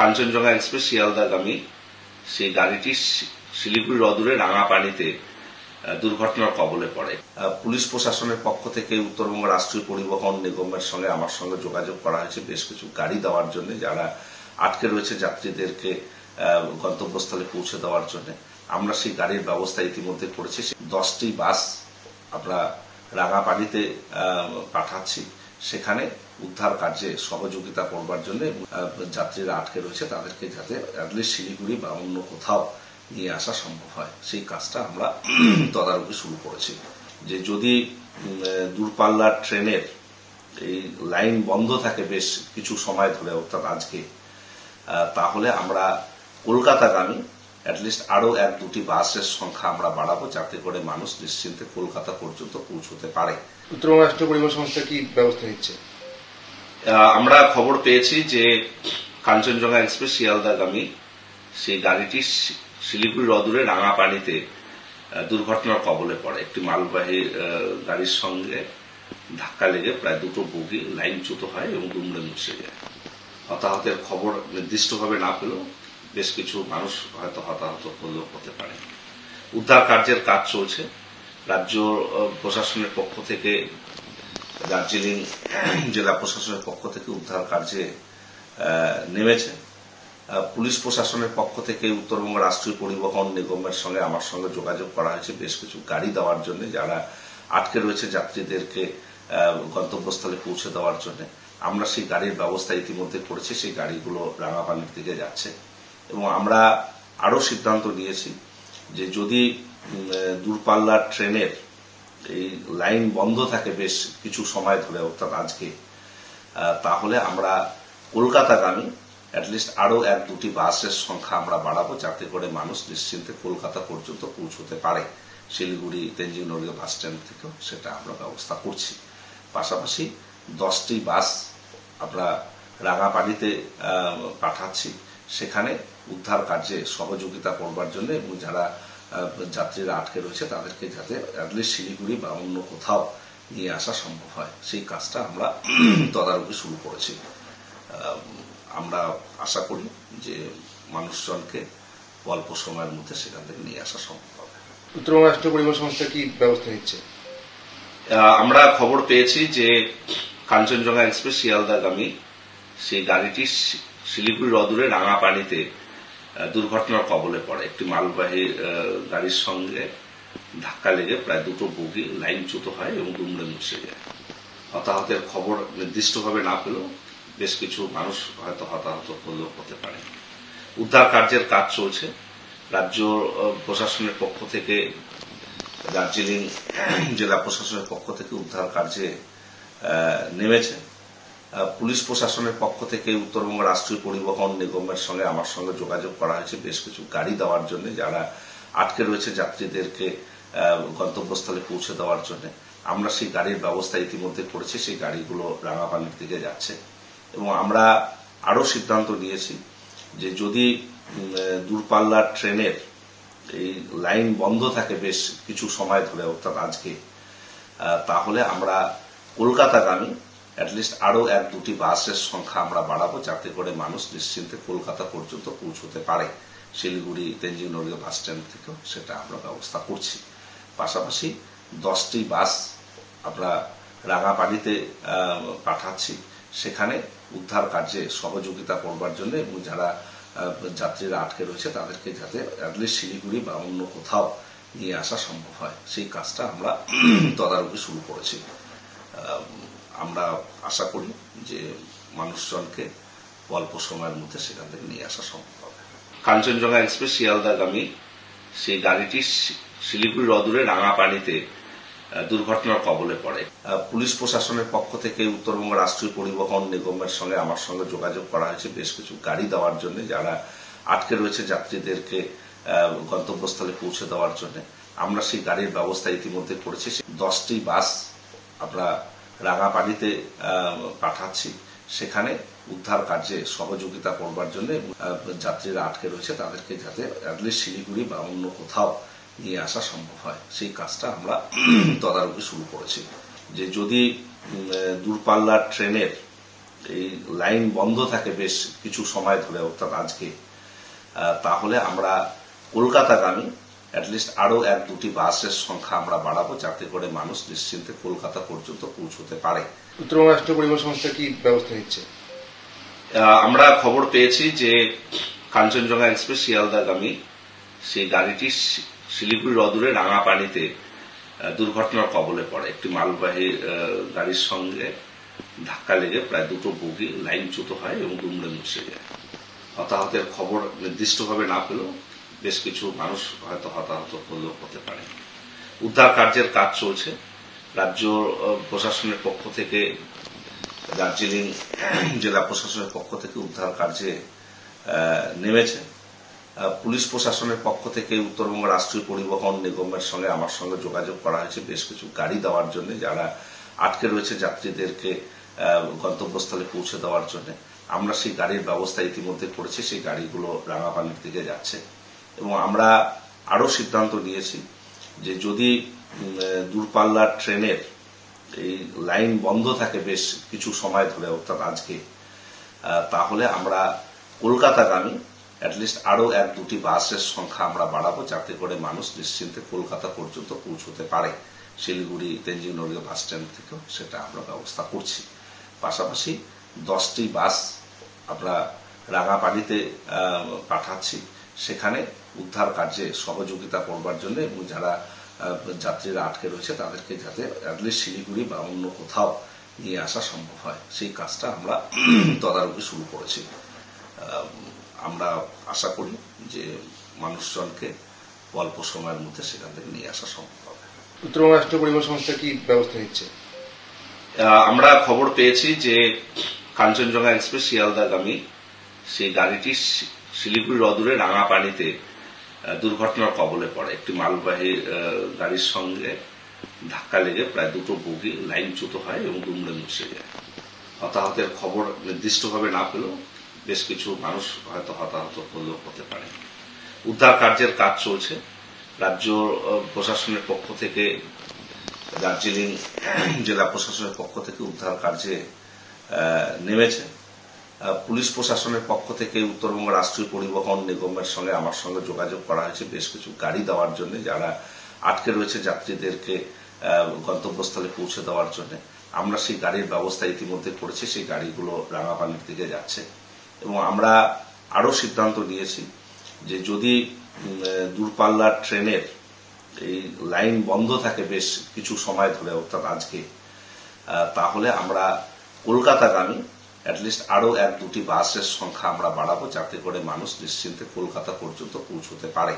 Kanchenjunga express শিয়ালদাগামী সেই গাড়িটি শিলিগুড়ির অদূরে রাঙাপানিতে দুর্ঘটনার কবলে পড়ে। পুলিশ প্রশাসনের পক্ষ থেকে উত্তরবঙ্গ রাষ্ট্রীয় পরিবহন নিগমের সঙ্গে আমার সঙ্গে যোগাযোগ করা হয়েছে বেশ কিছু গাড়ি দেওয়ার জন্য, যারা আটকে রয়েছে যাত্রীদেরকে গন্তব্যস্থলে পৌঁছে দেওয়ার জন্য। আমরা সেই গাড়ির ব্যবস্থা ইতিমধ্যে করেছি। 10টি বাস আমরা রাঙাপানিতে পাঠাচ্ছি, সেখানে উদ্ধার কার্যে সহযোগিতা করবার জন্য যাত্রীরা আটকে রয়েছে তাদেরকে যাতে অ্যাটলিস্ট শিলিগুড়ি বা অন্য কোথাও নিয়ে আসা সম্ভব হয়, সেই কাজটা আমরা তদারকি শুরু করেছি। যে যদি দূরপাল্লার ট্রেনের এই লাইন বন্ধ থাকে বেশ কিছু সময় ধরে, অর্থাৎ আজকে, তাহলে আমরা কলকাতাগামী অ্যাটলিস্ট আরো 1-2টি বাসের সংখ্যা আমরা বাড়াবো, যাতে করে মানুষ নিশ্চিন্তে কলকাতা পর্যন্ত পৌঁছতে পারে। উত্তরবঙ্গ রাষ্ট্রীয় পরিবহন সংস্থা কি ব্যবস্থা নিচ্ছে? আমরা খবর পেয়েছি যে কাঞ্চনজঙ্ঘা এক্সপ্রেস শিয়ালদাগামী সেই গাড়িটি শিলিগুড়ির অদূরে রাঙাপানিতে দুর্ঘটনার কবলে পড়ে। একটি মালবাহী গাড়ির সঙ্গে ধাক্কা লেগে প্রায় 2টো বগি লাইনচ্যুত হয় এবং দুমড়ে মুছে যায়। হতাহতের খবর নির্দিষ্টভাবে না পেলেও বেশ কিছু মানুষ হয়তো হতাহত হলেও হতে পারে। উদ্ধার কার্যের কাজ চলছে। রাজ্য প্রশাসনের পক্ষ থেকে, দার্জিলিং জেলা প্রশাসনের পক্ষ থেকে উদ্ধার কার্যে নেমেছে। পুলিশ প্রশাসনের পক্ষ থেকে উত্তরবঙ্গ রাষ্ট্রীয় পরিবহন নিগমের সঙ্গে আমার সঙ্গে যোগাযোগ করা হয়েছে বেশ কিছু গাড়ি দেওয়ার জন্য, যারা আটকে রয়েছে যাত্রীদেরকে গন্তব্যস্থলে পৌঁছে দেওয়ার জন্য। আমরা সেই গাড়ির ব্যবস্থা ইতিমধ্যে করেছি। সেই গাড়িগুলো রাঙাপানির দিকে যাচ্ছে এবং আমরা আরো সিদ্ধান্ত নিয়েছি যে যদি দূরপাল্লার ট্রেনের এই লাইন বন্ধ থাকে বেশ কিছু সময় ধরে, অর্থাৎ আজকে, তাহলে আমরা কলকাতাগামী অ্যাটলিস্ট আরো 1-2টি বাসের সংখ্যা আমরা বাড়াবো, যাতে করে মানুষ নিশ্চিন্তে কলকাতা পর্যন্ত পৌঁছতে পারে। শিলিগুড়ি তেনজিং নড়িয়া বাস স্ট্যান্ড থেকেও সেটা আমরা ব্যবস্থা করছি। পাশাপাশি 10টি বাস আমরা রাঙাপানিতে পাঠাচ্ছি, সেখানে উদ্ধার কার্যে সহযোগিতা করবার জন্য এবং যারা যাত্রীরা আটকে রয়েছে তাদেরকে যাতে অ্যাটলিস্ট শিলিগুড়ি বা অন্য কোথাও নিয়ে আসা সম্ভব হয়, সেই কাজটা আমরা তদারকি শুরু করেছি। আমরা আশা করি যে মানুষজনকে অল্প সময়ের মধ্যে সেখান থেকে নিয়ে আসা সম্ভব হবে। উত্তরবঙ্গ রাষ্ট্রীয় পরিবহন সংস্থা কি ব্যবস্থা নিচ্ছে? আমরা খবর পেয়েছি যে কাঞ্চনজঙ্ঘা এক্সপ্রেস শিয়ালদাগামী সেই গাড়িটি শিলিগুড়ির অদূরে রাঙাপানিতে দুর্ঘটনার কবলে পড়ে। একটি মালবাহী গাড়ির সঙ্গে ধাক্কা লেগে প্রায় 2টো বগি লাইনচ্যুত হয় এবং দুমড়ে মুছে যায়। হতাহতের খবর নির্দিষ্টভাবে না পেলেও বেশ কিছু মানুষ হয়তো হতাহত হলেও হতে পারে। উদ্ধার কার্যের কাজ চলছে। রাজ্য প্রশাসনের পক্ষ থেকে, দার্জিলিং জেলা প্রশাসনের পক্ষ থেকে উদ্ধার কার্যে নেমেছে। পুলিশ প্রশাসনের পক্ষ থেকে উত্তরবঙ্গ রাষ্ট্রীয় পরিবহন নিগমের সঙ্গে আমার সঙ্গে যোগাযোগ করা হয়েছে বেশ কিছু গাড়ি দেওয়ার জন্য, যারা আটকে রয়েছে যাত্রীদেরকে গন্তব্যস্থলে পৌঁছে দেওয়ার জন্য। আমরা সেই গাড়ির ব্যবস্থা ইতিমধ্যে করেছি। সেই গাড়িগুলো রাঙাপানির দিকে যাচ্ছে এবং আমরা আরো সিদ্ধান্ত নিয়েছি যে যদি দূরপাল্লার ট্রেনের এই লাইন বন্ধ থাকে বেশ কিছু সময় ধরে, অর্থাৎ আজকে, তাহলে আমরা কলকাতাগামী অ্যাটলিস্ট আরো 1-2টি বাসের সংখ্যা আমরা বাড়াবো, যাতে করে মানুষ নিশ্চিন্তে কলকাতা পর্যন্ত পৌঁছতে পারে। শিলিগুড়ি তেনজিং নড়িয়া বাস স্ট্যান্ড থেকেও সেটা আমরা ব্যবস্থা করছি। পাশাপাশি 10টি বাস আমরা রাঙাপানিতে পাঠাচ্ছি, সেখানে উদ্ধার কার্যে সহযোগিতা করবার জন্য এবং যারা যাত্রীরা আটকে রয়েছে তাদেরকে যাতে অ্যাটলিস্ট শিলিগুড়ি বা অন্য কোথাও নিয়ে আসা সম্ভব হয়, সেই কাজটা আমরা তদারকি শুরু করেছি। আমরা আশা করি যে মানুষজনকে অল্প সময়ের মধ্যে সেখান থেকে নিয়ে আসা সম্ভব হবে। কাঞ্চনজঙ্ঘা এক্সপ্রেস শিয়ালদাগামী সেই গাড়িটি শিলিগুড়ির অদূরে রাঙাপানিতে দুর্ঘটনার কবলে পড়ে। পুলিশ প্রশাসনের পক্ষ থেকে উত্তরবঙ্গ রাষ্ট্রীয় পরিবহন নিগমের সঙ্গে আমার সঙ্গে যোগাযোগ করা হয়েছে বেশ কিছু গাড়ি দেওয়ার জন্য, যারা আটকে রয়েছে যাত্রীদেরকে গন্তব্যস্থলে পৌঁছে দেওয়ার জন্য। আমরা সেই গাড়ির ব্যবস্থা ইতিমধ্যে করেছি। 10টি বাস আমরা রাঙাপানিতে পাঠাচ্ছি, সেখানে উদ্ধার কার্যে সহযোগিতা করবার জন্য এবং যাত্রীরা আটকে রয়েছে তাদেরকে যাতে অ্যাটলিস্ট শিলিগুড়ি বা অন্য কোথাও নিয়ে আসা সম্ভব হয়, সেই কাজটা আমরা তদারকি শুরু করেছি। যে যদি দূরপাল্লার ট্রেনের এই লাইন বন্ধ থাকে বেশ কিছু সময় ধরে, অর্থাৎ আজকে, তাহলে আমরা কলকাতাগামী অ্যাটলিস্ট আরো 1-2টি বাসের সংখ্যা আমরা বাড়াবো, যাতে করে মানুষ নিশ্চিন্তে কলকাতা পর্যন্ত পৌঁছতে পারে। উত্তরবঙ্গ রাষ্ট্রীয় পরিবহন সংস্থা কি ব্যবস্থা নিচ্ছে? আমরা খবর পেয়েছি যে কাঞ্চনজঙ্ঘা এক্সপ্রেস শিয়ালদাগামী সেই গাড়িটি শিলিগুড়ির অদূরে রাঙাপানিতে দুর্ঘটনার কবলে পড়ে। একটি মালবাহী গাড়ির সঙ্গে ধাক্কা লেগে প্রায় 2টো বগি লাইনচ্যুত হয় এবং দুমড়ে মুছে যায়। হতাহতের খবর নির্দিষ্টভাবে না পেলেও বেশ কিছু মানুষ হয়তো হতাহত হলেও হতে পারে। উদ্ধার কার্যের কাজ চলছে। রাজ্য প্রশাসনের পক্ষ থেকে, দার্জিলিং জেলা প্রশাসনের পক্ষ থেকে উদ্ধার কার্যে নেমেছে। পুলিশ প্রশাসনের পক্ষ থেকে উত্তরবঙ্গ রাষ্ট্রীয় পরিবহন নিগমের সঙ্গে আমার সঙ্গে যোগাযোগ করা হয়েছে বেশ কিছু গাড়ি দেওয়ার জন্য, যারা আটকে রয়েছে যাত্রীদেরকে গন্তব্যস্থলে পৌঁছে দেওয়ার জন্য। আমরা সেই গাড়ির ব্যবস্থা ইতিমধ্যে করেছি, সেই গাড়িগুলো রাঙাপানির দিকে যাচ্ছে। এবং আমরা আরো সিদ্ধান্ত নিয়েছি যে যদি দূরপাল্লার ট্রেনের এই লাইন বন্ধ থাকে বেশ কিছু সময় ধরে, অর্থাৎ আজকে, তাহলে আমরা কলকাতাগামী অ্যাটলিস্ট আরো 1-2টি বাসের সংখ্যা আমরা বাড়াবো, যাতে করে মানুষ নিশ্চিন্তে কলকাতা পর্যন্ত পৌঁছতে পারে। শিলিগুড়ি তেনজিং নড়িয়া বাস স্ট্যান্ড থেকেও সেটা আমরা ব্যবস্থা করছি। পাশাপাশি 10টি বাস আমরা রাঙাপানিতে পাঠাচ্ছি, সেখানে উদ্ধার কার্যে সহযোগিতা করবার জন্য, এবং যারা যাত্রীরা আটকে রয়েছে তাদেরকে যাতে অ্যাটলিস্ট শিলিগুড়ি বা অন্য কোথাও নিয়ে আসা সম্ভব হয়, সেই কাজটা আমরা তদারকি শুরু করেছি। আমরা আশা করি যে মানুষজনকে অল্প সময়ের মধ্যে সেখান থেকে নিয়ে আসা সম্ভব হবে। উত্তরবঙ্গ রাষ্ট্রীয় পরিবহন সংস্থা কি ব্যবস্থা নিচ্ছে? আমরা খবর পেয়েছি যে কাঞ্চনজঙ্ঘা এক্সপ্রেস শিয়ালদাগামী সেই গাড়িটি শিলিগুড়ির অদূরে রাঙাপানিতে দুর্ঘটনার কবলে পড়ে। একটি মালবাহী গাড়ির সঙ্গে ধাক্কা লেগে প্রায় 2টো বগি লাইনচ্যুত হয় এবং দুমড়ে মুছে যায়। হতাহতের খবর নির্দিষ্টভাবে না পেলেও বেশ কিছু মানুষ হয়তো হতাহত হলেও হতে পারে। উদ্ধার কার্যের কাজ চলছে। রাজ্য প্রশাসনের পক্ষ থেকে, দার্জিলিং জেলা প্রশাসনের পক্ষ থেকে উদ্ধার কার্যে নেমেছে। পুলিশ প্রশাসনের পক্ষ থেকে উত্তরবঙ্গ রাষ্ট্রীয় পরিবহন নিগমের সঙ্গে আমার সঙ্গে যোগাযোগ করা হয়েছে বেশ কিছু গাড়ি দেওয়ার জন্য, যারা আটকে রয়েছে যাত্রীদেরকে গন্তব্যস্থলে পৌঁছে দেওয়ার জন্য। আমরা সেই গাড়ির ব্যবস্থা ইতিমধ্যে করেছি, সেই গাড়িগুলো রাঙাপানির দিকে যাচ্ছে। এবং আমরা আরো সিদ্ধান্ত নিয়েছি যে যদি দূরপাল্লার ট্রেনের এই লাইন বন্ধ থাকে বেশ কিছু সময় ধরে, অর্থাৎ আজকে, তাহলে আমরা কলকাতাগামী অ্যাটলিস্ট আরো 1-2টি বাসের সংখ্যা আমরা বাড়াবো, যাতে করে মানুষ নিশ্চিন্তে কলকাতা পর্যন্ত পৌঁছতে পারে।